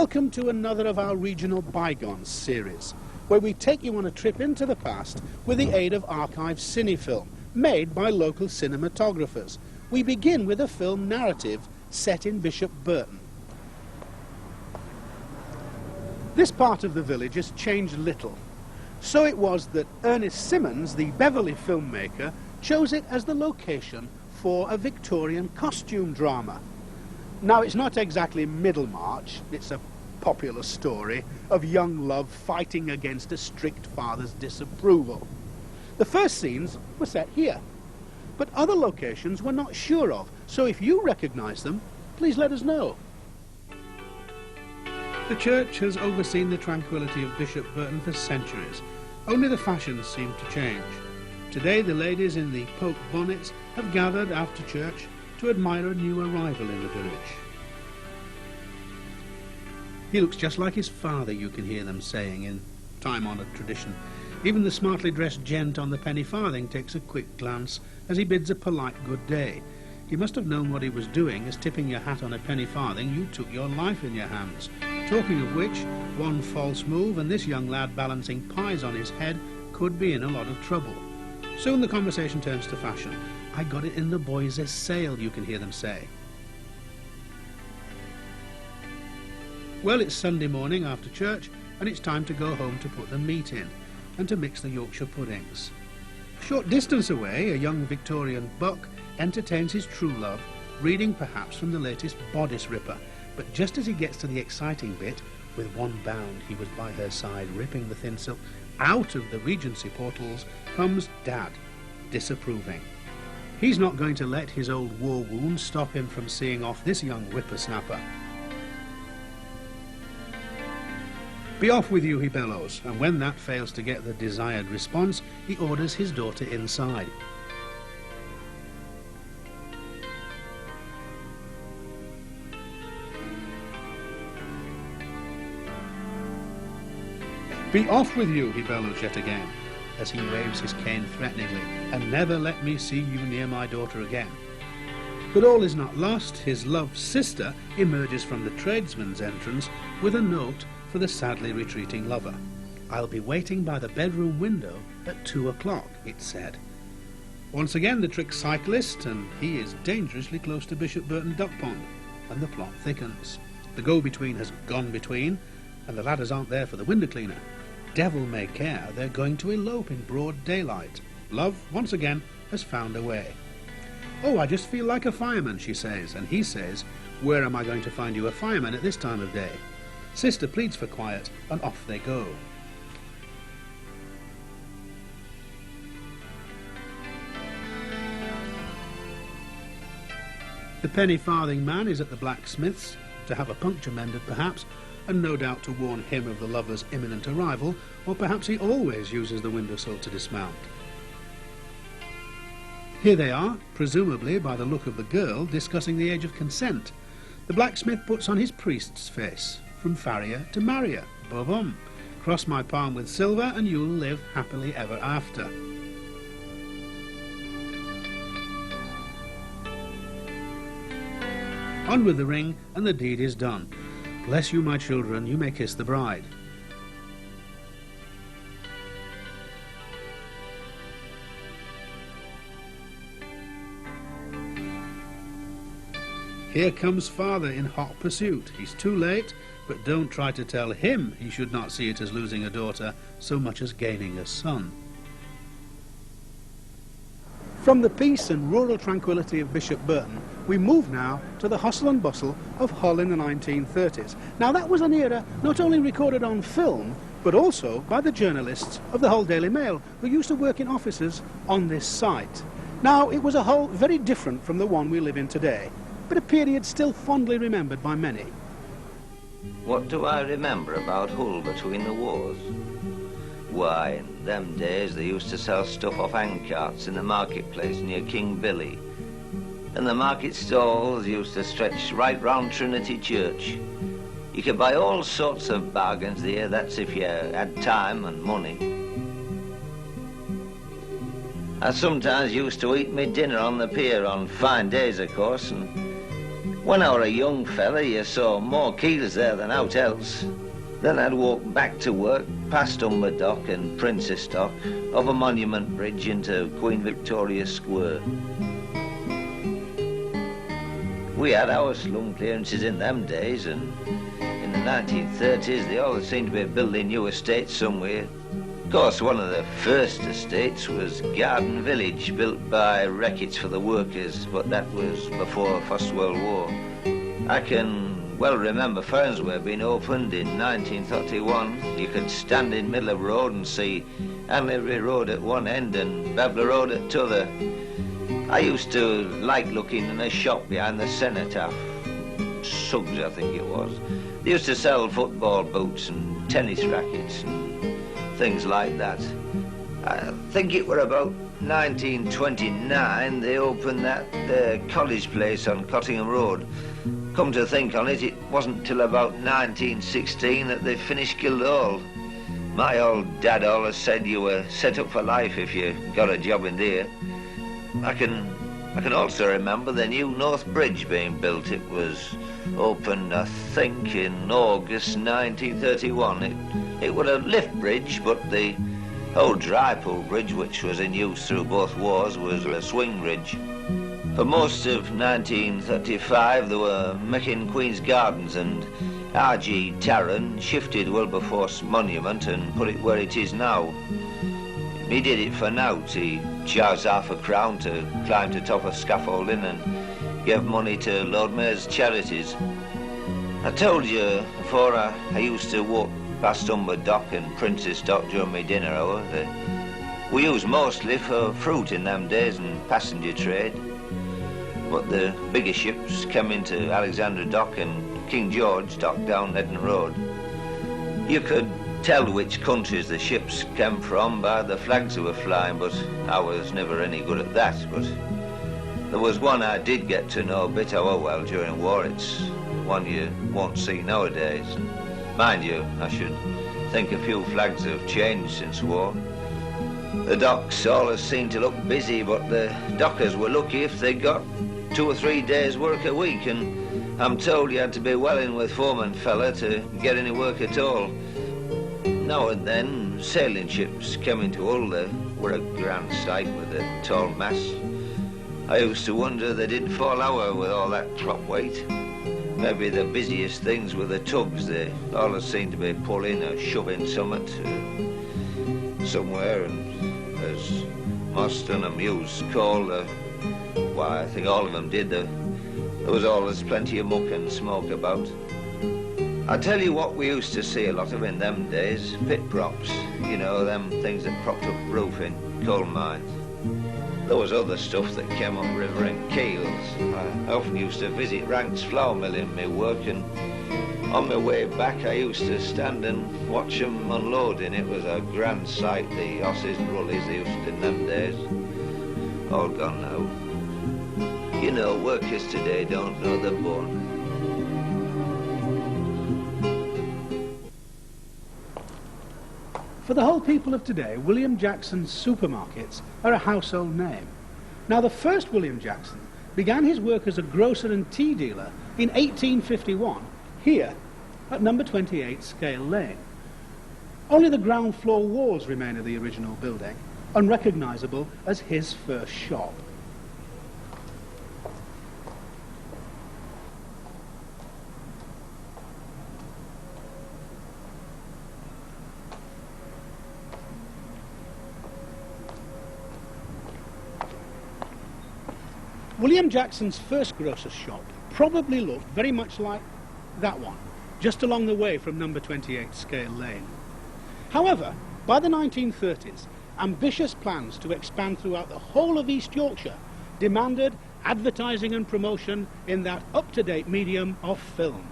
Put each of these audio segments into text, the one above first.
Welcome to another of our regional Bygone series, where we take you on a trip into the past with the aid of archive cinefilm, made by local cinematographers. We begin with a film narrative set in Bishop Burton. This part of the village has changed little. So it was that Ernest Simmons, the Beverley filmmaker, chose it as the location for a Victorian costume drama. Now, it's not exactly Middlemarch. It's a popular story of young love fighting against a strict father's disapproval. The first scenes were set here, but other locations we're not sure of, so if you recognise them, please let us know. The church has overseen the tranquility of Bishop Burton for centuries. Only the fashions seem to change. Today the ladies in the poke bonnets have gathered after church to admire a new arrival in the village. He looks just like his father, you can hear them saying in time-honoured tradition. Even the smartly dressed gent on the penny farthing takes a quick glance as he bids a polite good day. He must have known what he was doing, as tipping your hat on a penny farthing you took your life in your hands. Talking of which, one false move and this young lad balancing pies on his head could be in a lot of trouble. Soon the conversation turns to fashion. I got it in the boys' sale, you can hear them say. Well, it's Sunday morning after church, and it's time to go home to put the meat in, and to mix the Yorkshire puddings. A short distance away, a young Victorian buck entertains his true love, reading perhaps from the latest Bodice Ripper, but just as he gets to the exciting bit, with one bound he was by her side, ripping the thin silk out of the Regency portals, comes Dad, disapproving. He's not going to let his old war wound stop him from seeing off this young whippersnapper. Be off with you, he bellows, and when that fails to get the desired response, he orders his daughter inside. Be off with you, he bellows yet again, as he waves his cane threateningly, and never let me see you near my daughter again. But all is not lost. His loved sister emerges from the tradesman's entrance with a note for the sadly retreating lover. I'll be waiting by the bedroom window at 2 o'clock, it said. Once again the trick cyclist, and he is dangerously close to Bishop Burton Duck Pond, and the plot thickens. The go-between has gone between, and the ladders aren't there for the window cleaner. Devil may care, they're going to elope in broad daylight. Love, once again, has found a way. Oh, I just feel like a fireman, she says, and he says, where am I going to find you a fireman at this time of day? Sister pleads for quiet, and off they go. The penny farthing man is at the blacksmith's, to have a puncture mended perhaps, and no doubt to warn him of the lover's imminent arrival, or perhaps he always uses the windowsill to dismount. Here they are, presumably by the look of the girl, discussing the age of consent. The blacksmith puts on his priest's face, from farrier to marrier, boom, cross my palm with silver and you'll live happily ever after. On with the ring and the deed is done. Bless you, my children, you may kiss the bride. Here comes father in hot pursuit. He's too late, but don't try to tell him he should not see it as losing a daughter so much as gaining a son. From the peace and rural tranquility of Bishop Burton, we move now to the hustle and bustle of Hull in the 1930s. Now that was an era not only recorded on film, but also by the journalists of the Hull Daily Mail, who used to work in offices on this site. Now, it was a Hull very different from the one we live in today, but a period still fondly remembered by many. What do I remember about Hull between the wars? Why, in them days they used to sell stuff off handcarts in the marketplace near King Billy. And the market stalls used to stretch right round Trinity Church. You could buy all sorts of bargains there, that's if you had time and money. I sometimes used to eat my dinner on the pier on fine days, of course, and When I were a young fella, you saw more keels there than out else. Then I'd walk back to work, past Humber Dock and Princess Dock, over Monument Bridge into Queen Victoria Square. We had our slum clearances in them days, and in the 1930s they always seemed to be building new estates somewhere. Of course, one of the first estates was Garden Village, built by Reckitt's for the workers, but that was before the First World War. I can well remember Fernsware being opened in 1931. You could stand in the middle of the road and see Anleybury Road at one end and Babler Road at t'other. I used to like looking in a shop behind the Cenotaph, Suggs I think it was. They used to sell football boots and tennis rackets and things like that. I think it were about 1929 they opened that college place on Cottingham Road. Come to think on it, it wasn't till about 1916 that they finished Guildhall. My old dad always said you were set up for life if you got a job in there. I can also remember the new North Bridge being built. It was opened, I think, in August 1931. It was a lift bridge, but the old Drypool Bridge, which was in use through both wars, was a swing bridge. For most of 1935, they were making Queen's Gardens, and R.G. Tarrant shifted Wilberforce Monument and put it where it is now. He did it for nought. He charged £half to climb to top of scaffolding and gave money to Lord Mayor's charities. I told you before I used to walk past Humber Dock and Princess Dock during my dinner hour. We used mostly for fruit in them days and passenger trade. But the bigger ships came into Alexandra Dock and King George Dock down Eden Road. You could tell which countries the ships came from by the flags that were flying, but I was never any good at that. But there was one I did get to know a bit well during war. It's one you won't see nowadays. Mind you, I should think a few flags have changed since war. The docks always seemed to look busy, but the dockers were lucky if they got 2 or 3 days' work a week, and I'm told you had to be well in with foreman fella to get any work at all. Now and then, sailing ships came into Hull. They were a grand sight with the tall masts. I used to wonder they didn't fall over with all that crop weight. Maybe the busiest things were the tugs. They always seemed to be pulling or shoving somewhere, and as Moston and Muse called, why, I think all of them did. There was always plenty of muck and smoke about. I tell you what we used to see a lot of in them days, pit props. You know, them things that propped up roof in coal mines. There was other stuff that came up river in keels. I often used to visit Rank's flour mill in my work, and on my way back I used to stand and watch them unloading. It was a grand sight, the hosses and rullies they used in them days. All gone now. You know, workers today don't know the bone. For the whole people of today, William Jackson's supermarkets are a household name. Now, the first William Jackson began his work as a grocer and tea dealer in 1851, here at number 28 Scale Lane. Only the ground floor walls remain of the original building, unrecognisable as his first shop. William Jackson's first grocer's shop probably looked very much like that one, just along the way from number 28 Scale Lane. However, by the 1930s, ambitious plans to expand throughout the whole of East Yorkshire demanded advertising and promotion in that up-to-date medium of film.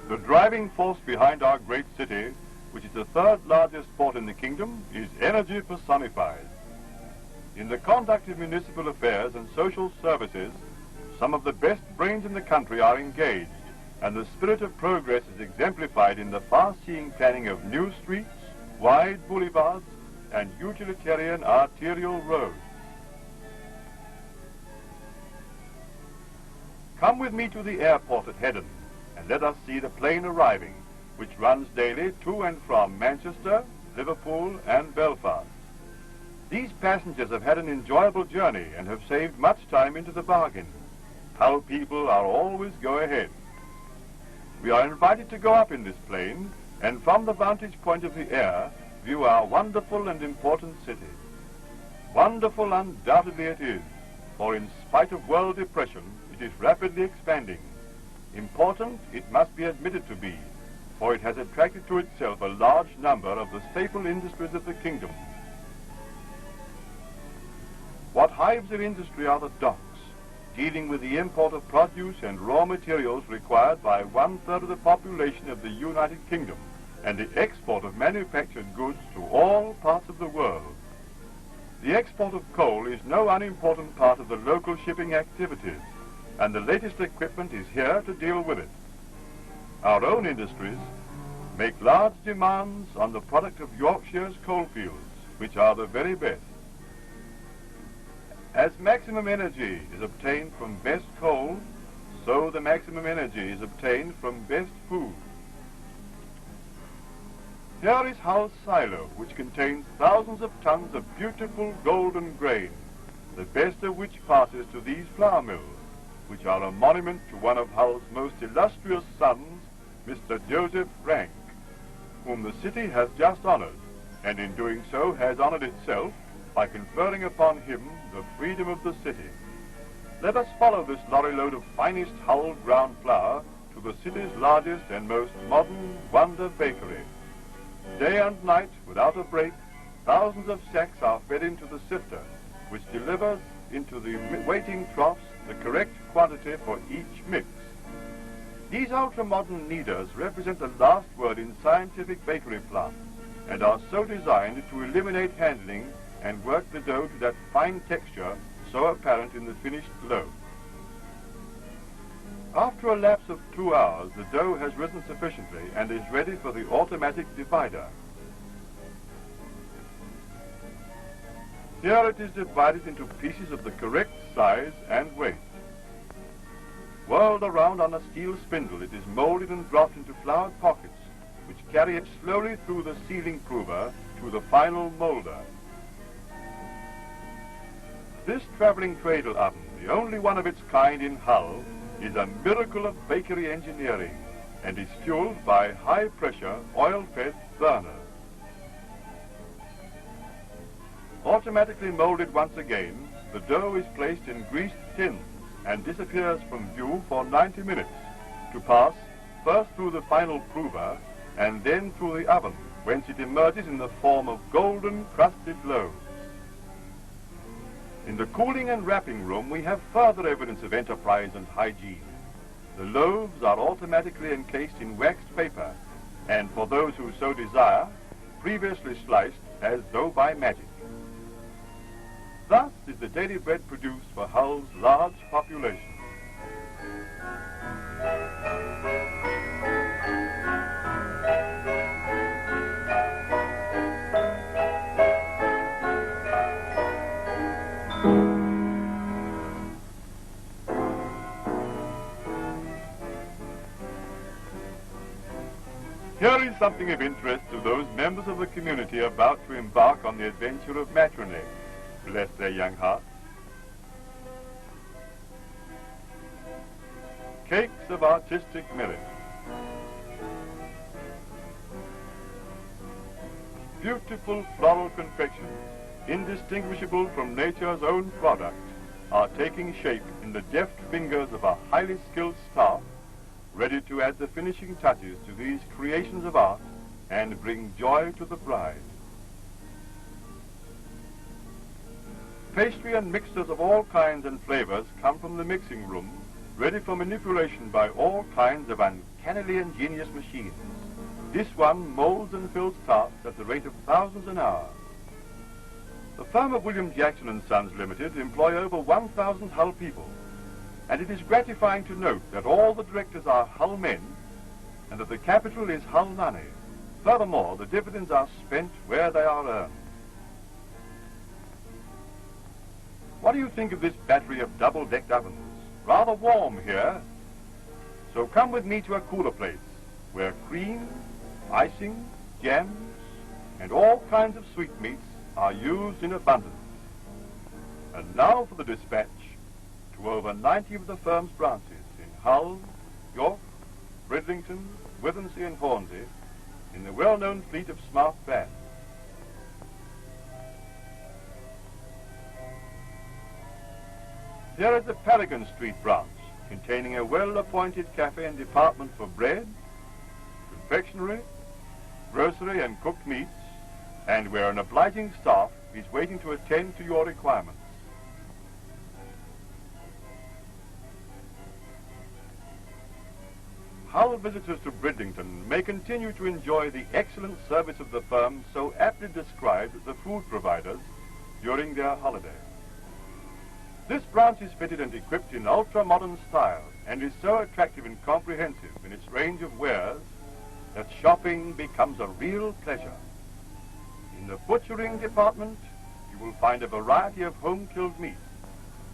The driving force behind our great city, which is the third largest port in the kingdom, is energy personified. In the conduct of municipal affairs and social services, some of the best brains in the country are engaged, and the spirit of progress is exemplified in the far-seeing planning of new streets, wide boulevards, and utilitarian arterial roads. Come with me to the airport at Hedon and let us see the plane arriving, which runs daily to and from Manchester, Liverpool and Belfast. These passengers have had an enjoyable journey and have saved much time into the bargain. Hull people are always go ahead. We are invited to go up in this plane and from the vantage point of the air view our wonderful and important city. Wonderful undoubtedly it is, for in spite of world depression, it is rapidly expanding. Important it must be admitted to be, for it has attracted to itself a large number of the staple industries of the kingdom. What hives of industry are the docks, dealing with the import of produce and raw materials required by 1/3 of the population of the United Kingdom, and the export of manufactured goods to all parts of the world. The export of coal is no unimportant part of the local shipping activities, and the latest equipment is here to deal with it. Our own industries make large demands on the product of Yorkshire's coalfields, which are the very best. As maximum energy is obtained from best coal, so the maximum energy is obtained from best food. Here is Hull's silo, which contains thousands of tons of beautiful golden grain, the best of which passes to these flour mills, which are a monument to one of Hull's most illustrious sons, Mr. Joseph Rank, whom the city has just honored, and in doing so has honored itself by conferring upon him the freedom of the city. Let us follow this lorry load of finest Hull ground flour to the city's largest and most modern wonder bakery. Day and night, without a break, thousands of sacks are fed into the sifter, which delivers into the waiting troughs the correct quantity for each mix. These ultra-modern kneaders represent the last word in scientific bakery plants and are so designed to eliminate handling and work the dough to that fine texture so apparent in the finished loaf. After a lapse of 2 hours, the dough has risen sufficiently and is ready for the automatic divider. Here it is divided into pieces of the correct size and weight. Whirled around on a steel spindle, it is molded and dropped into floured pockets, which carry it slowly through the sealing prover to the final molder. This traveling cradle oven, the only one of its kind in Hull, is a miracle of bakery engineering and is fueled by high-pressure, oil-fed burners. Automatically molded once again, the dough is placed in greased tins and disappears from view for 90 minutes to pass first through the final prover and then through the oven, whence it emerges in the form of golden crusted loaves. In the cooling and wrapping room, we have further evidence of enterprise and hygiene. The loaves are automatically encased in waxed paper, and for those who so desire, previously sliced as though by magic. Thus is the daily bread produced for Hull's large population. Here is something of interest to those members of the community about to embark on the adventure of matrimony. Bless their young hearts. Cakes of artistic merit. Beautiful floral confections, indistinguishable from nature's own product, are taking shape in the deft fingers of a highly skilled staff, ready to add the finishing touches to these creations of art and bring joy to the bride. Pastry and mixtures of all kinds and flavors come from the mixing room, ready for manipulation by all kinds of uncannily ingenious machines. This one molds and fills tarts at the rate of thousands an hour. The firm of William Jackson & Sons Limited employ over 1,000 Hull people, and it is gratifying to note that all the directors are Hull men and that the capital is Hull money. Furthermore, the dividends are spent where they are earned. What do you think of this battery of double-decked ovens? rather warm here, so come with me to a cooler place where cream, icing, jams, and all kinds of sweetmeats are used in abundance. And now for the dispatch to over 90 of the firm's branches in Hull, York, Bridlington, Withensea and Hornsey, in the well-known fleet of smart vans. Here is the Paragon Street branch, containing a well-appointed cafe and department for bread, confectionery, grocery and cooked meats, and where an obliging staff is waiting to attend to your requirements. Hull visitors to Bridlington may continue to enjoy the excellent service of the firm so aptly described as the food providers during their holiday. This branch is fitted and equipped in ultra-modern style and is so attractive and comprehensive in its range of wares that shopping becomes a real pleasure. In the butchering department, you will find a variety of home-killed meats,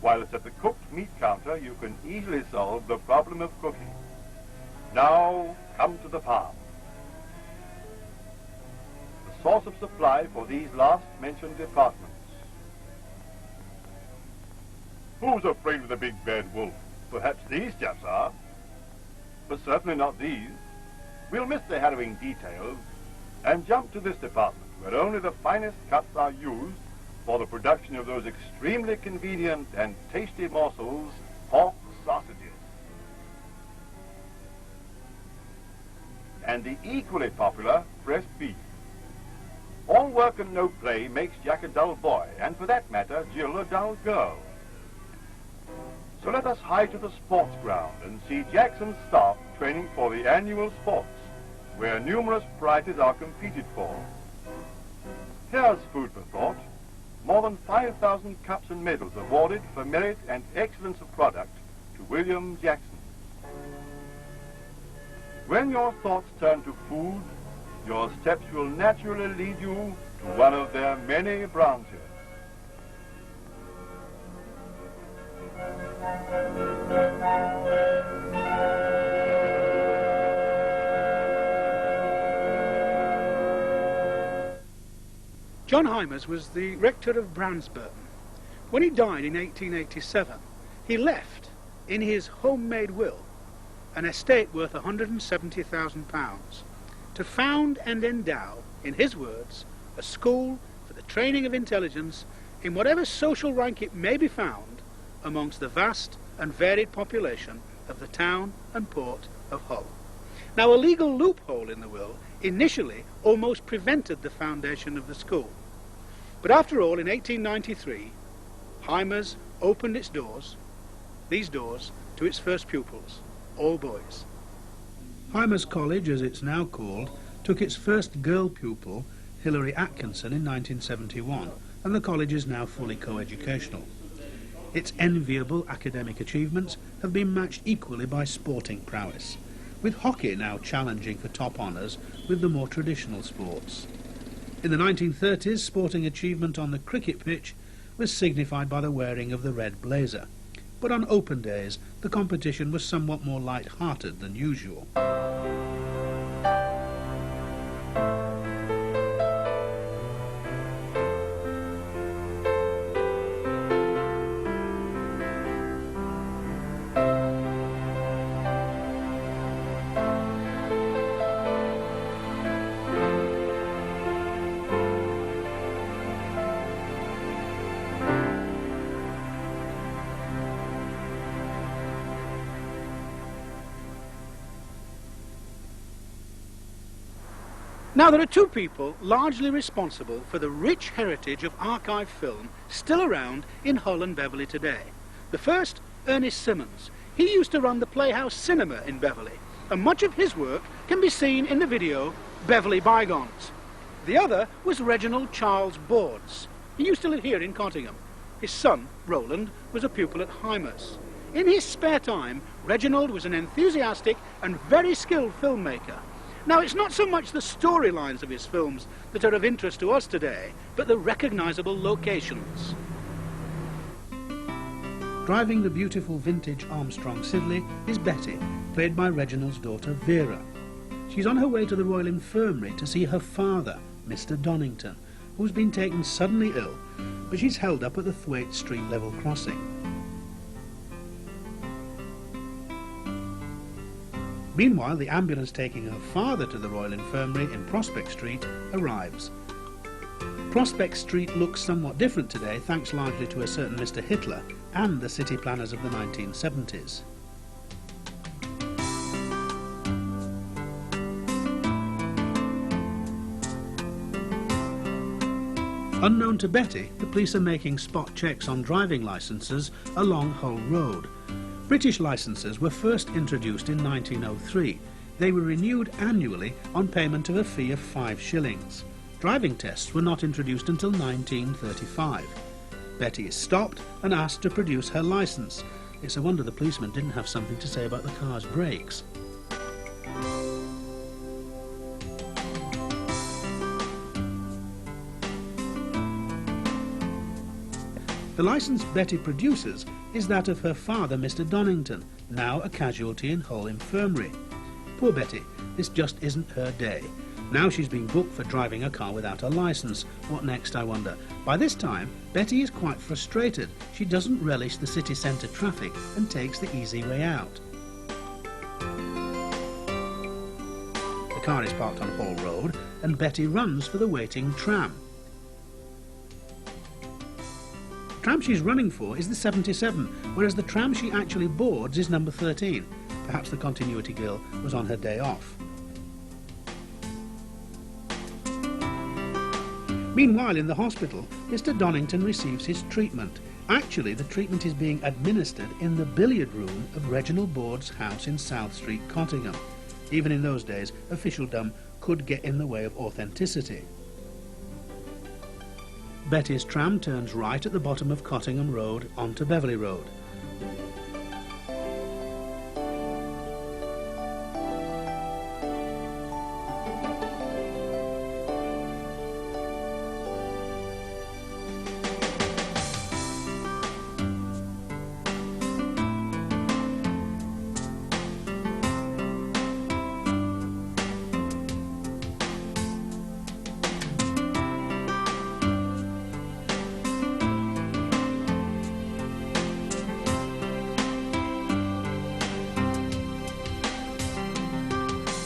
whilst at the cooked meat counter you can easily solve the problem of cooking. Now, come to the farm. The source of supply for these last-mentioned departments. Who's afraid of the big bad wolf? Perhaps these chaps are, but certainly not these. We'll miss the harrowing details and jump to this department, where only the finest cuts are used for the production of those extremely convenient and tasty morsels, pork sausages. And the equally popular fresh beef. All work and no play makes Jack a dull boy, and for that matter, Jill a dull girl. So let us hie to the sports ground and see Jackson's staff training for the annual sports, where numerous prizes are competed for. Here's food for thought. More than 5,000 cups and medals awarded for merit and excellence of product to William Jackson. When your thoughts turn to food, your steps will naturally lead you to one of their many branches. John Hymers was the rector of Brownsburton. When he died in 1887, he left, in his homemade will, an estate worth £170,000 to found and endow, in his words, a school for the training of intelligence in whatever social rank it may be found amongst the vast and varied population of the town and port of Hull. Now, a legal loophole in the will initially almost prevented the foundation of the school. But after all, in 1893, Hymers opened its doors, these doors, to its first pupils, all boys. Hymers College, as it's now called, took its first girl pupil, Hilary Atkinson, in 1971, and the college is now fully co-educational. Its enviable academic achievements have been matched equally by sporting prowess, with hockey now challenging for top honours with the more traditional sports. In the 1930s, sporting achievement on the cricket pitch was signified by the wearing of the red blazer, but on open days the competition was somewhat more light-hearted than usual. Now, there are two people largely responsible for the rich heritage of archive film still around in Hull and Beverley today. The first, Ernest Simmons. He used to run the Playhouse Cinema in Beverley, and much of his work can be seen in the video Beverley Bygones. The other was Reginald Charles Boards. He used to live here in Cottingham. His son, Roland, was a pupil at Hymers. In his spare time, Reginald was an enthusiastic and very skilled filmmaker. Now, it's not so much the storylines of his films that are of interest to us today, but the recognisable locations. Driving the beautiful vintage Armstrong Siddeley is Betty, played by Reginald's daughter Vera. She's on her way to the Royal Infirmary to see her father, Mr. Donington, who's been taken suddenly ill, but she's held up at the Thwaite Street level crossing. Meanwhile, the ambulance taking her father to the Royal Infirmary in Prospect Street arrives. Prospect Street looks somewhat different today, thanks largely to a certain Mr. Hitler and the city planners of the 1970s. Unknown to Betty, the police are making spot checks on driving licences along Hull Road. British licences were first introduced in 1903. They were renewed annually on payment of a fee of 5 shillings. Driving tests were not introduced until 1935. Betty is stopped and asked to produce her licence. It's a wonder the policeman didn't have something to say about the car's brakes. The licence Betty produces is that of her father, Mr. Donington, now a casualty in Hull Infirmary. Poor Betty, this just isn't her day. Now she's been booked for driving a car without a licence. What next, I wonder? By this time, Betty is quite frustrated. She doesn't relish the city centre traffic and takes the easy way out. The car is parked on Hall Road and Betty runs for the waiting tram. The tram she's running for is the 77, whereas the tram she actually boards is number 13. Perhaps the continuity girl was on her day off. Meanwhile, in the hospital, Mr. Donington receives his treatment. Actually, the treatment is being administered in the billiard room of Reginald Board's house in South Street, Cottingham. Even in those days, officialdom could get in the way of authenticity. Betty's tram turns right at the bottom of Cottingham Road onto Beverley Road.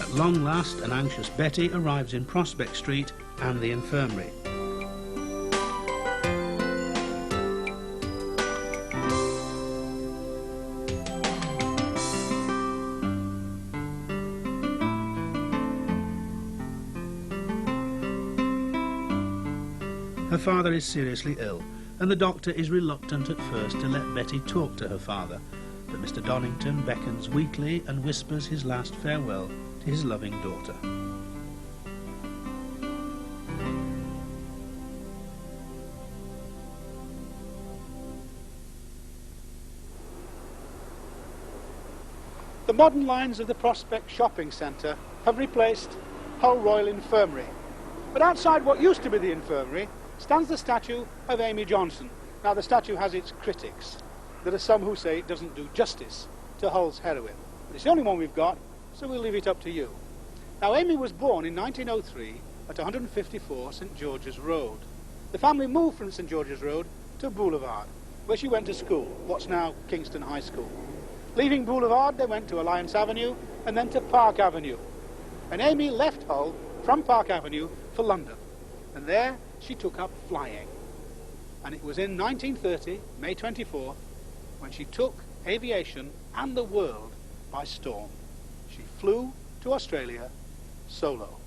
At long last, an anxious Betty arrives in Prospect Street and the infirmary. Her father is seriously ill, and the doctor is reluctant at first to let Betty talk to her father, but Mr. Donington beckons weakly and whispers his last farewell to his loving daughter. The modern lines of the Prospect Shopping Centre have replaced Hull Royal Infirmary, but outside what used to be the infirmary stands the statue of Amy Johnson. Now, the statue has its critics. There are some who say it doesn't do justice to Hull's heroine, but it's the only one we've got, so we'll leave it up to you. Now, Amy was born in 1903 at 154 St George's Road. The family moved from St George's Road to Boulevard, where she went to school, what's now Kingston High School. Leaving Boulevard, they went to Alliance Avenue and then to Park Avenue. And Amy left Hull from Park Avenue for London, and there she took up flying. And it was in 1930, May 24th, when she took aviation and the world by storm. She flew to Australia solo.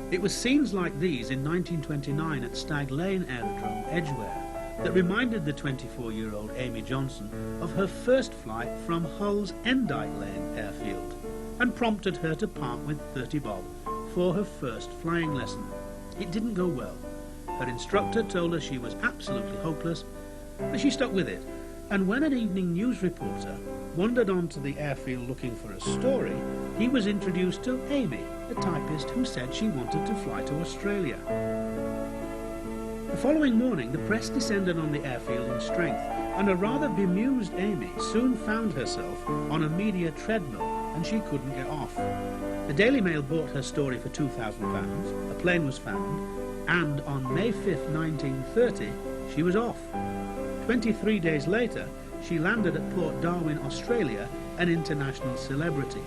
It was scenes like these in 1929 at Stag Lane Aerodrome, Edgware, that reminded the 24-year-old Amy Johnson of her first flight from Hull's Endyke Lane airfield, and prompted her to park with 30 bob for her first flying lesson. It didn't go well. Her instructor told her she was absolutely hopeless, but she stuck with it. And when an evening news reporter wandered onto the airfield looking for a story, he was introduced to Amy, the typist who said she wanted to fly to Australia. The following morning, the press descended on the airfield in strength, and a rather bemused Amy soon found herself on a media treadmill and she couldn't get off. The Daily Mail bought her story for £2,000, a plane was found, and on May 5th, 1930, she was off. 23 days later, she landed at Port Darwin, Australia, an international celebrity.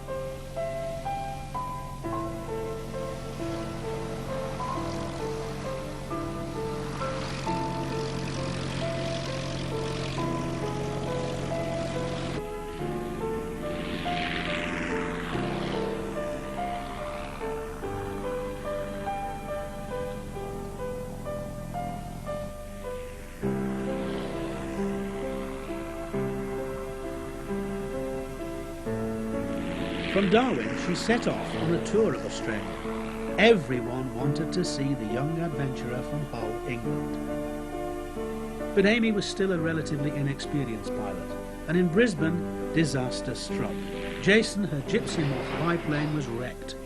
From Darwin, she set off on a tour of Australia. Everyone wanted to see the young adventurer from Hull, England. But Amy was still a relatively inexperienced pilot, and in Brisbane, disaster struck. Jason, her gypsy moth biplane, was wrecked,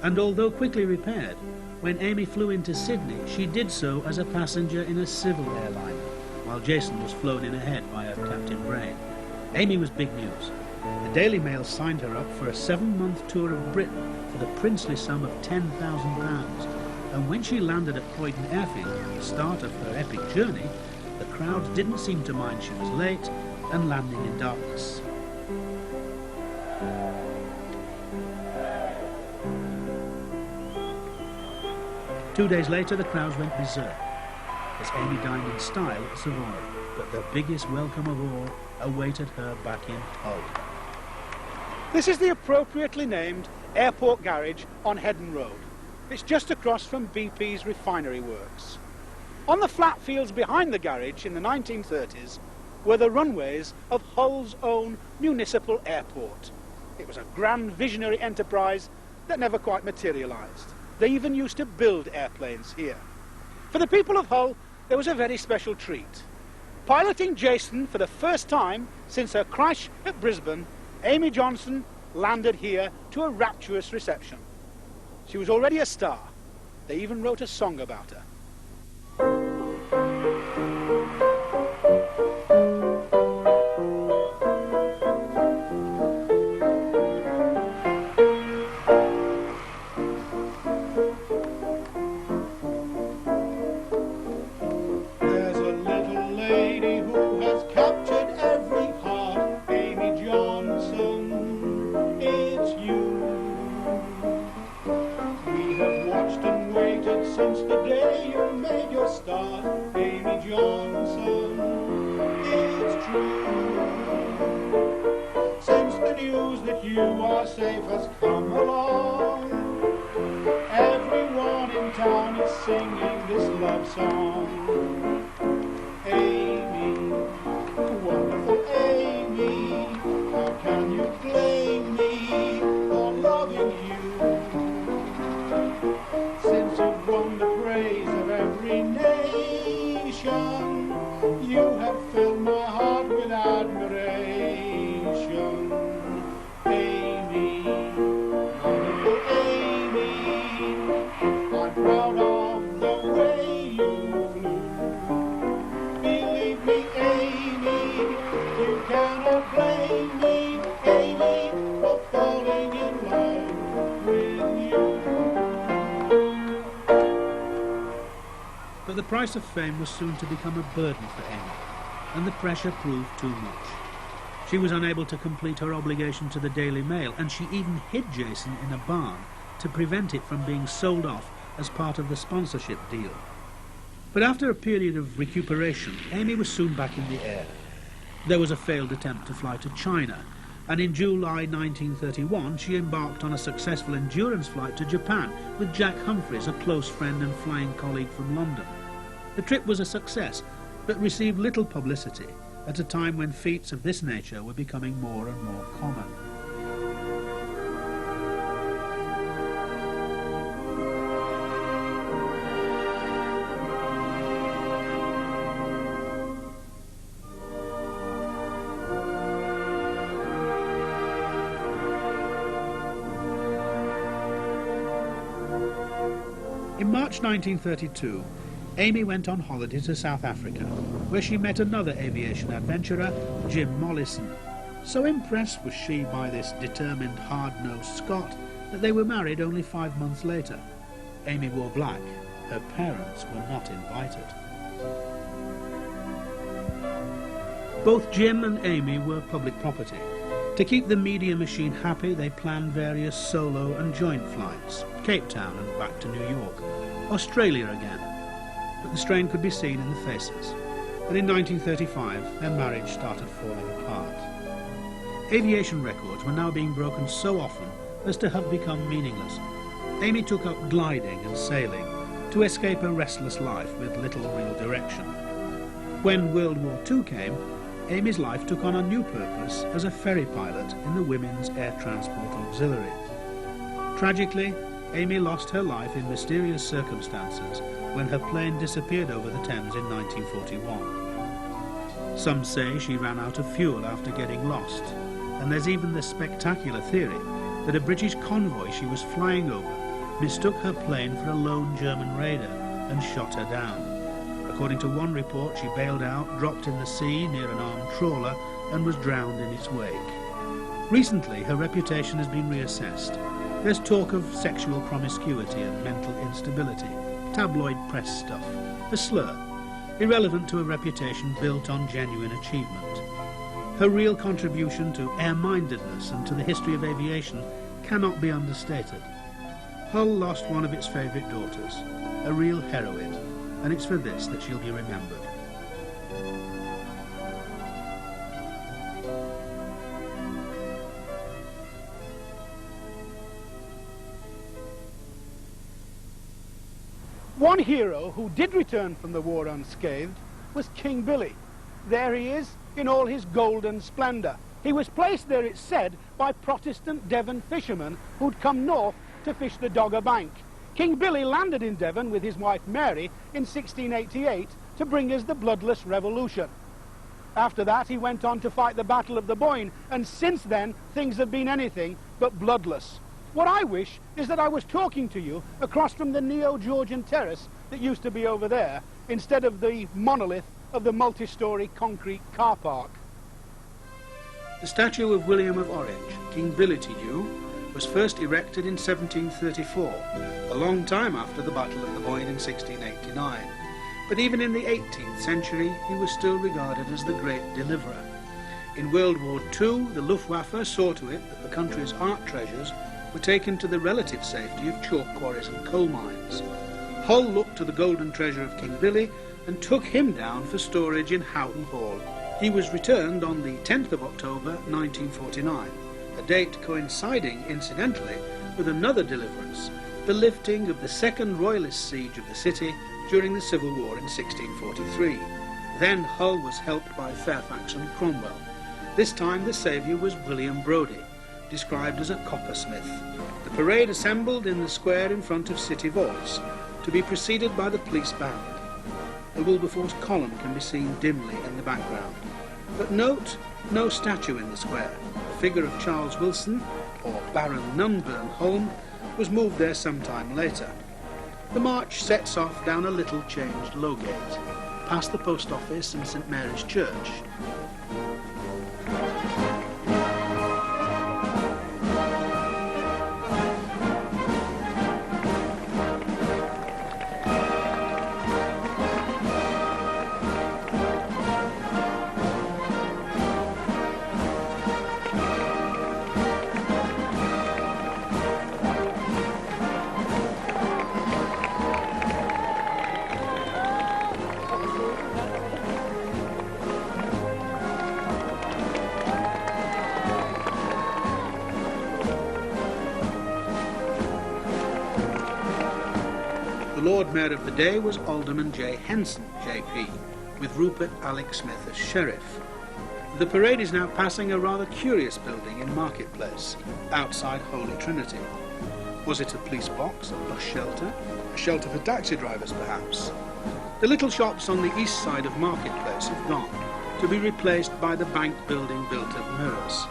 and although quickly repaired, when Amy flew into Sydney, she did so as a passenger in a civil airliner, while Jason was flown in ahead by her Captain Brain. Amy was big news. The Daily Mail signed her up for a 7-month tour of Britain for the princely sum of £10,000, and when she landed at Croydon Airfield at the start of her epic journey, the crowd didn't seem to mind she was late and landing in darkness. Two days later, the crowds went berserk as Amy dined in style at Savoy, but the biggest welcome of all awaited her back in Hull. This is the appropriately named Airport Garage on Heddon Road. It's just across from BP's refinery works. On the flat fields behind the garage in the 1930s were the runways of Hull's own municipal airport. It was a grand visionary enterprise that never quite materialised. They even used to build airplanes here. For the people of Hull, there was a very special treat. Piloting Jason for the first time since her crash at Brisbane, Amy Johnson landed here to a rapturous reception. She was already a star. They even wrote a song about her. There's a little lady who has captured every heart, Amy Johnson, it's you. We have watched and waited since the day you made your start, Amy Johnson, it's true. Since the news that you are safe has come along, everyone in town is singing this love song. Amy, wonderful Amy, how can you blame me for loving you? Since you've won the praise of every nation, you have filled my heart with admiration. Amy, wonderful Amy, I'm proud of the way you flew. Believe me, Amy, you cannot blame me, Amy, for falling in love with you. But the price of fame was soon to become a burden for Amy, and the pressure proved too much. She was unable to complete her obligation to the Daily Mail, and she even hid Jason in a barn to prevent it from being sold off as part of the sponsorship deal. But after a period of recuperation, Amy was soon back in the air. There was a failed attempt to fly to China, and in July 1931 she embarked on a successful endurance flight to Japan with Jack Humphreys, a close friend and flying colleague from London. The trip was a success, but received little publicity at a time when feats of this nature were becoming more and more common. In March 1932, Amy went on holiday to South Africa, where she met another aviation adventurer, Jim Mollison. So impressed was she by this determined, hard-nosed Scot that they were married only 5 months later. Amy wore black. Her parents were not invited. Both Jim and Amy were public property. To keep the media machine happy, they planned various solo and joint flights, Cape Town and back to New York, Australia again. But the strain could be seen in the faces, and in 1935 their marriage started falling apart. Aviation records were now being broken so often as to have become meaningless. Amy took up gliding and sailing to escape a restless life with little real direction. When World War II came, Amy's life took on a new purpose as a ferry pilot in the Women's Air Transport Auxiliary. Tragically, Amy lost her life in mysterious circumstances when her plane disappeared over the Thames in 1941. Some say she ran out of fuel after getting lost, and there's even the spectacular theory that a British convoy she was flying over mistook her plane for a lone German raider and shot her down. According to one report, she bailed out, dropped in the sea near an armed trawler, and was drowned in its wake. Recently, her reputation has been reassessed. There's talk of sexual promiscuity and mental instability, tabloid press stuff, a slur, irrelevant to a reputation built on genuine achievement. Her real contribution to air-mindedness and to the history of aviation cannot be understated. Hull lost one of its favourite daughters, a real heroine, and it's for this that she'll be remembered. One hero who did return from the war unscathed was King Billy. There he is in all his golden splendour. He was placed there, it's said, by Protestant Devon fishermen who'd come north to fish the Dogger Bank. King Billy landed in Devon with his wife Mary in 1688 to bring us the bloodless revolution. After that, he went on to fight the Battle of the Boyne, and since then, things have been anything but bloodless. What I wish is that I was talking to you across from the Neo-Georgian terrace that used to be over there, instead of the monolith of the multi-storey concrete car park. The statue of William of Orange, King Billy to you, was first erected in 1734, a long time after the Battle of the Boyne in 1689. But even in the 18th century, he was still regarded as the great deliverer. In World War II, the Luftwaffe saw to it that the country's art treasures were taken to the relative safety of chalk quarries and coal mines. Hull looked to the golden treasure of King Billy and took him down for storage in Houghton Hall. He was returned on the 10th of October 1949, a date coinciding, incidentally, with another deliverance, the lifting of the second royalist siege of the city during the Civil War in 1643. Then Hull was helped by Fairfax and Cromwell. This time the saviour was William Brodie, described as a coppersmith. The parade assembled in the square in front of City Vaults, to be preceded by the police band. The Wilberforce column can be seen dimly in the background. But note, no statue in the square. The figure of Charles Wilson, or Baron Nunburn-Holm, was moved there some time later. The march sets off down a little changed low gate, past the post office and St Mary's Church. The Lord Mayor of the day was Alderman J. Henson, JP, with Rupert Alec Smith as Sheriff. The parade is now passing a rather curious building in Marketplace, outside Holy Trinity. Was it a police box, a bus shelter, a shelter for taxi drivers perhaps? The little shops on the east side of Marketplace have gone, to be replaced by the bank building built of mirrors.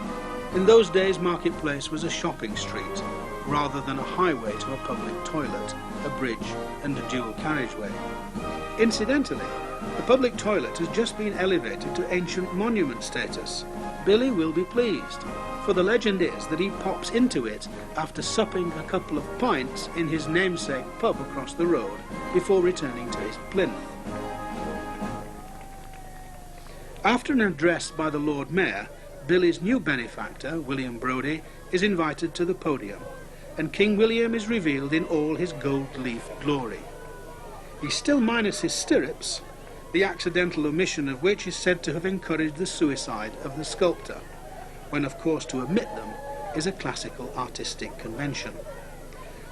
In those days, Marketplace was a shopping street, rather than a highway to a public toilet, a bridge and a dual carriageway. Incidentally, the public toilet has just been elevated to ancient monument status. Billy will be pleased, for the legend is that he pops into it after supping a couple of pints in his namesake pub across the road before returning to his plinth. After an address by the Lord Mayor, Billy's new benefactor, William Brodie, is invited to the podium, and King William is revealed in all his gold leaf glory. He's still minus his stirrups, the accidental omission of which is said to have encouraged the suicide of the sculptor, when of course to omit them is a classical artistic convention.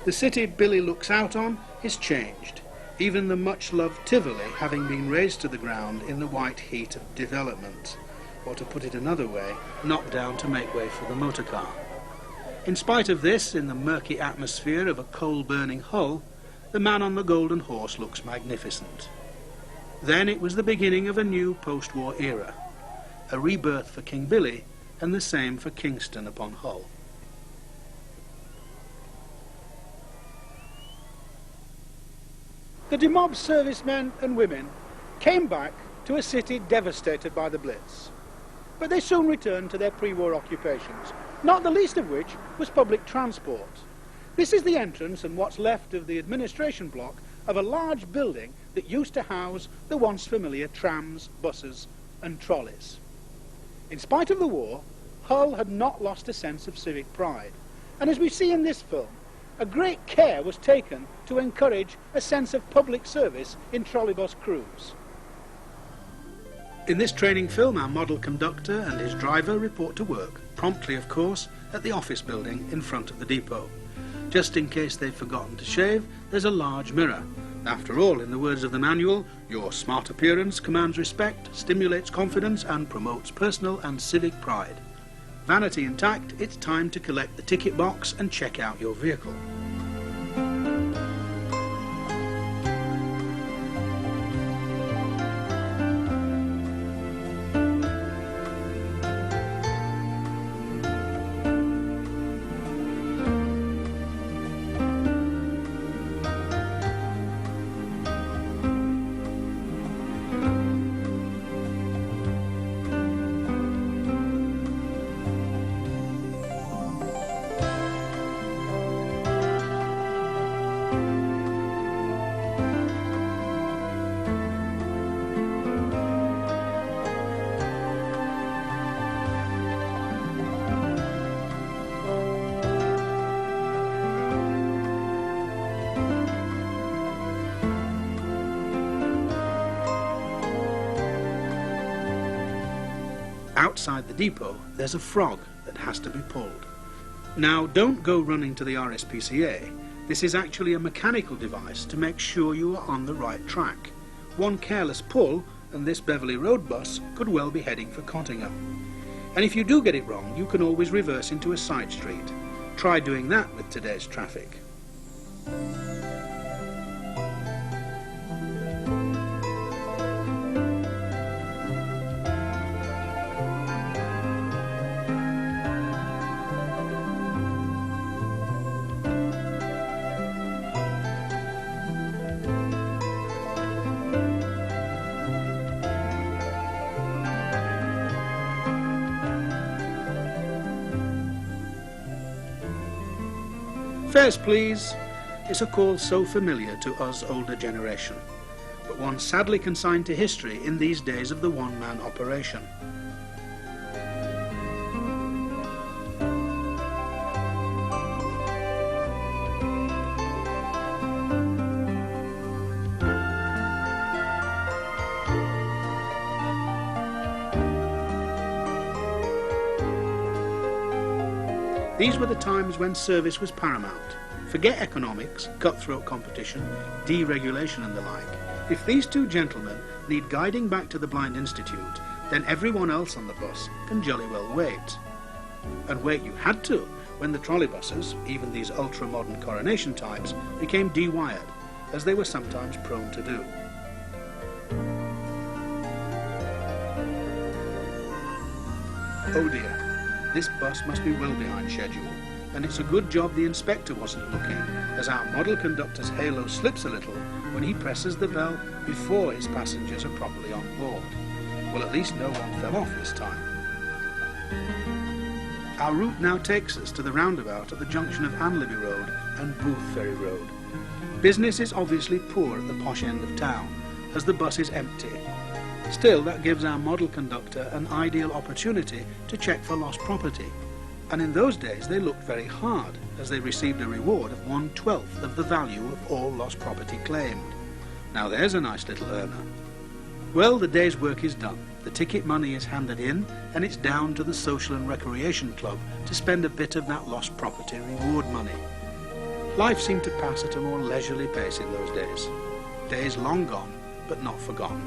The city Billy looks out on is changed, even the much-loved Tivoli having been razed to the ground in the white heat of development, or to put it another way, knocked down to make way for the motor car. In spite of this, in the murky atmosphere of a coal-burning Hull, the man on the golden horse looks magnificent. Then it was the beginning of a new post-war era, a rebirth for King Billy, and the same for Kingston upon Hull. The demobbed servicemen and women came back to a city devastated by the Blitz, but they soon returned to their pre-war occupations, not the least of which was public transport. This is the entrance and what's left of the administration block of a large building that used to house the once familiar trams, buses and trolleys. In spite of the war, Hull had not lost a sense of civic pride, and as we see in this film, a great care was taken to encourage a sense of public service in trolleybus crews. In this training film, our model conductor and his driver report to work, promptly of course, at the office building in front of the depot. Just in case they've forgotten to shave, there's a large mirror. After all, in the words of the manual, your smart appearance commands respect, stimulates confidence and promotes personal and civic pride. Vanity intact, it's time to collect the ticket box and check out your vehicle. Outside the depot, there's a frog that has to be pulled. Now, don't go running to the RSPCA. This is actually a mechanical device to make sure you are on the right track. One careless pull, and this Beverley Road bus could well be heading for Cottingham. And if you do get it wrong, you can always reverse into a side street. Try doing that with today's traffic. Fares, please. It's a call so familiar to us older generation, but one sadly consigned to history in these days of the one-man operation. These were the times when service was paramount. Forget economics, cutthroat competition, deregulation and the like. If these two gentlemen need guiding back to the Blind Institute, then everyone else on the bus can jolly well wait. And wait you had to when the trolleybuses, even these ultra-modern coronation types, became de-wired, as they were sometimes prone to do. Oh dear. This bus must be well behind schedule. and it's a good job the inspector wasn't looking, as our model conductor's halo slips a little when he presses the bell before his passengers are properly on board. Well, at least no one fell off this time. Our route now takes us to the roundabout at the junction of Anleby Road and Boothferry Road. Business is obviously poor at the posh end of town, as the bus is empty. Still, that gives our model conductor an ideal opportunity to check for lost property. And in those days they looked very hard, as they received a reward of 1/12 of the value of all lost property claimed. Now there's a nice little earner. Well, the day's work is done. The ticket money is handed in, and it's down to the Social and Recreation Club to spend a bit of that lost property reward money. Life seemed to pass at a more leisurely pace in those days. Days long gone, but not forgotten.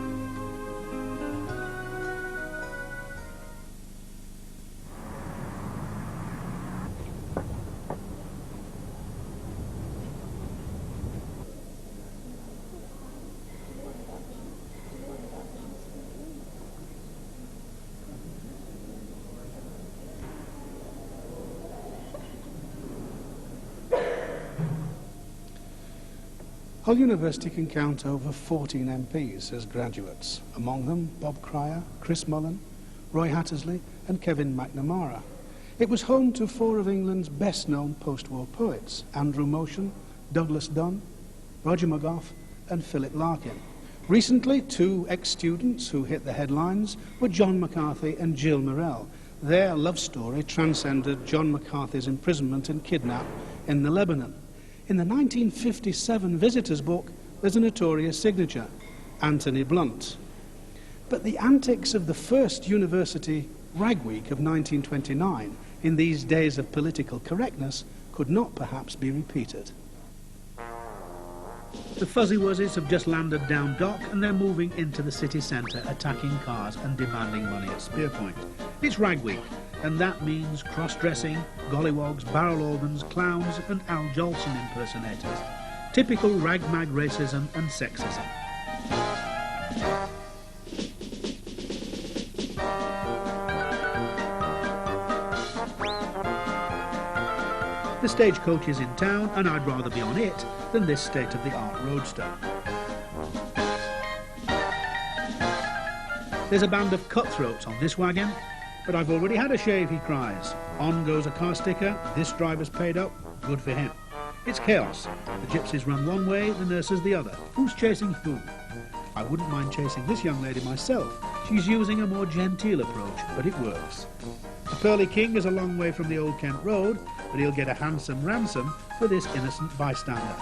Hull University can count over 14 MPs as graduates, among them Bob Cryer, Chris Mullen, Roy Hattersley and Kevin McNamara. It was home to 4 of England's best-known post-war poets, Andrew Motion, Douglas Dunn, Roger McGough and Philip Larkin. Recently, 2 ex-students who hit the headlines were John McCarthy and Jill Morell. Their love story transcended John McCarthy's imprisonment and kidnap in the Lebanon. In the 1957 Visitors book, there's a notorious signature, Anthony Blunt. But the antics of the first university rag week of 1929, in these days of political correctness, could not perhaps be repeated. The Fuzzy Wuzzies have just landed down dock and they're moving into the city centre, attacking cars and demanding money at Spear Point. It's rag week, and that means cross-dressing, gollywogs, barrel organs, clowns and Al Jolson impersonators. Typical rag-mag racism and sexism. The stagecoach is in town, and I'd rather be on it than this state-of-the-art roadster. There's a band of cutthroats on this wagon, but I've already had a shave, he cries. On goes a car sticker, this driver's paid up, good for him. It's chaos. The gypsies run one way, the nurses the other. Who's chasing who? I wouldn't mind chasing this young lady myself. She's using a more genteel approach, but it works. The Pearly King is a long way from the Old Kent Road, but he'll get a handsome ransom for this innocent bystander.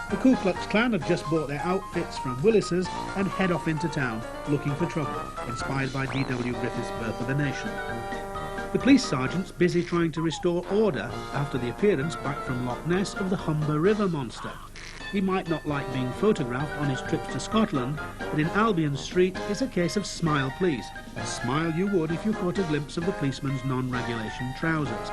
The Ku Klux Klan have just bought their outfits from Willis's and head off into town looking for trouble, inspired by D.W. Griffith's Birth of a Nation. The police sergeant's busy trying to restore order after the appearance back from Loch Ness of the Humber River monster. He might not like being photographed on his trips to Scotland, but in Albion Street it's a case of smile please, and smile you would if you caught a glimpse of the policeman's non-regulation trousers.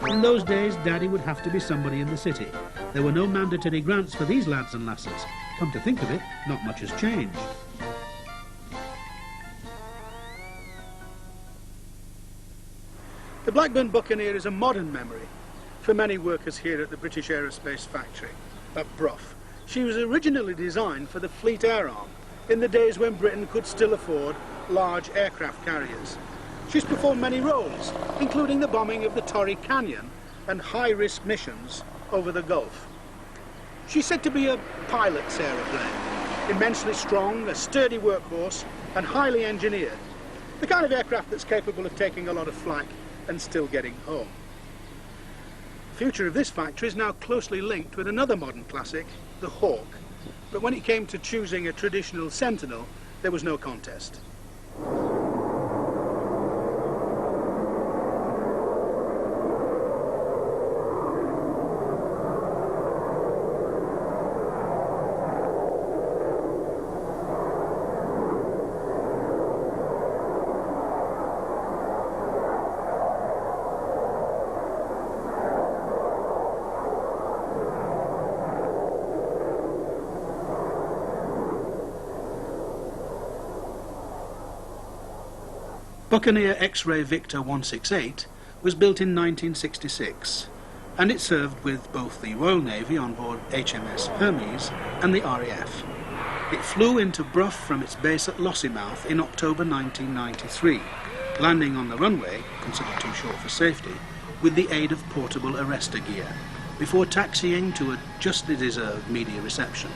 In those days, Daddy would have to be somebody in the city. There were no mandatory grants for these lads and lasses. Come to think of it, not much has changed. The Blackburn Buccaneer is a modern memory for many workers here at the British Aerospace Factory at Brough. She was originally designed for the Fleet Air Arm in the days when Britain could still afford large aircraft carriers. She's performed many roles, including the bombing of the Torrey Canyon and high-risk missions over the Gulf. She's said to be a pilot's aeroplane, immensely strong, a sturdy workhorse, and highly engineered. The kind of aircraft that's capable of taking a lot of flak and still getting home. The future of this factory is now closely linked with another modern classic, the Hawk. But when it came to choosing a traditional Sentinel, there was no contest. Buccaneer X-Ray Victor 168 was built in 1966, and it served with both the Royal Navy on board HMS Hermes and the RAF. It flew into Brough from its base at Lossiemouth in October 1993, landing on the runway, considered too short for safety, with the aid of portable arrestor gear, before taxiing to a justly deserved media reception.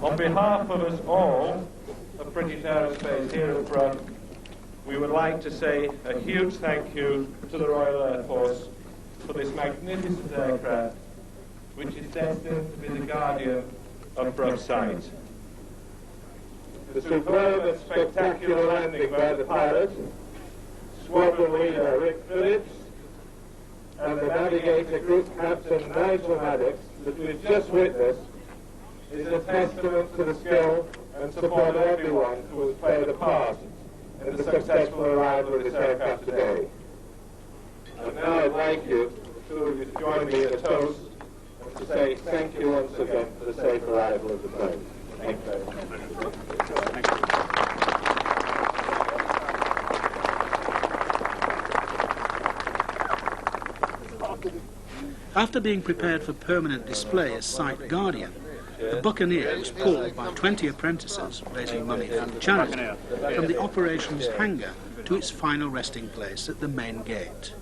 On behalf of us all at British Aerospace here at Brough, we would like to say a huge thank you to the Royal Air Force for this magnificent aircraft, which is destined to be the guardian of Brough site. The superb and spectacular landing by the pilot, squadron leader Rick Phillips, and the navigator group captain Nigel Maddox that we've just witnessed is a testament to the skill and support of everyone who has played a part in the successful arrival of this aircraft today. And now I'd like you, the two of you, to join me in a toast and to say thank you once again for the safe arrival of the plane. Thank you very much. After being prepared for permanent display as site guardian, the Buccaneer was pulled by 20 apprentices raising money for charity from the operations hangar to its final resting place at the main gate.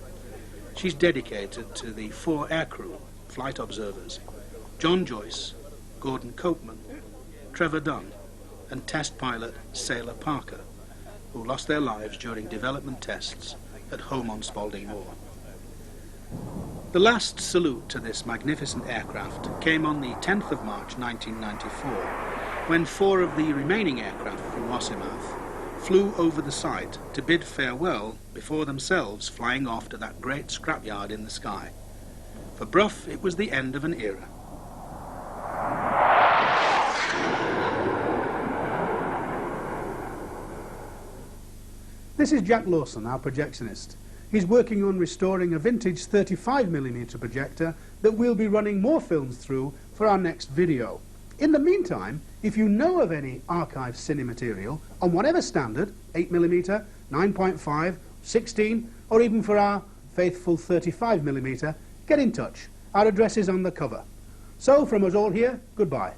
She's dedicated to the 4 aircrew, flight observers, John Joyce, Gordon Copeman, Trevor Dunn, and test pilot Sailor Parker, who lost their lives during development tests at home on Spalding Moor. The last salute to this magnificent aircraft came on the 10th of March 1994, when 4 of the remaining aircraft from Lossiemouth flew over the site to bid farewell before themselves flying off to that great scrapyard in the sky. For Brough, it was the end of an era. This is Jack Lawson, our projectionist. He's working on restoring a vintage 35mm projector that we'll be running more films through for our next video. In the meantime, if you know of any archive cine material on whatever standard, 8mm, 9.5, 16, or even for our faithful 35mm, get in touch. Our address is on the cover. So from us all here, goodbye.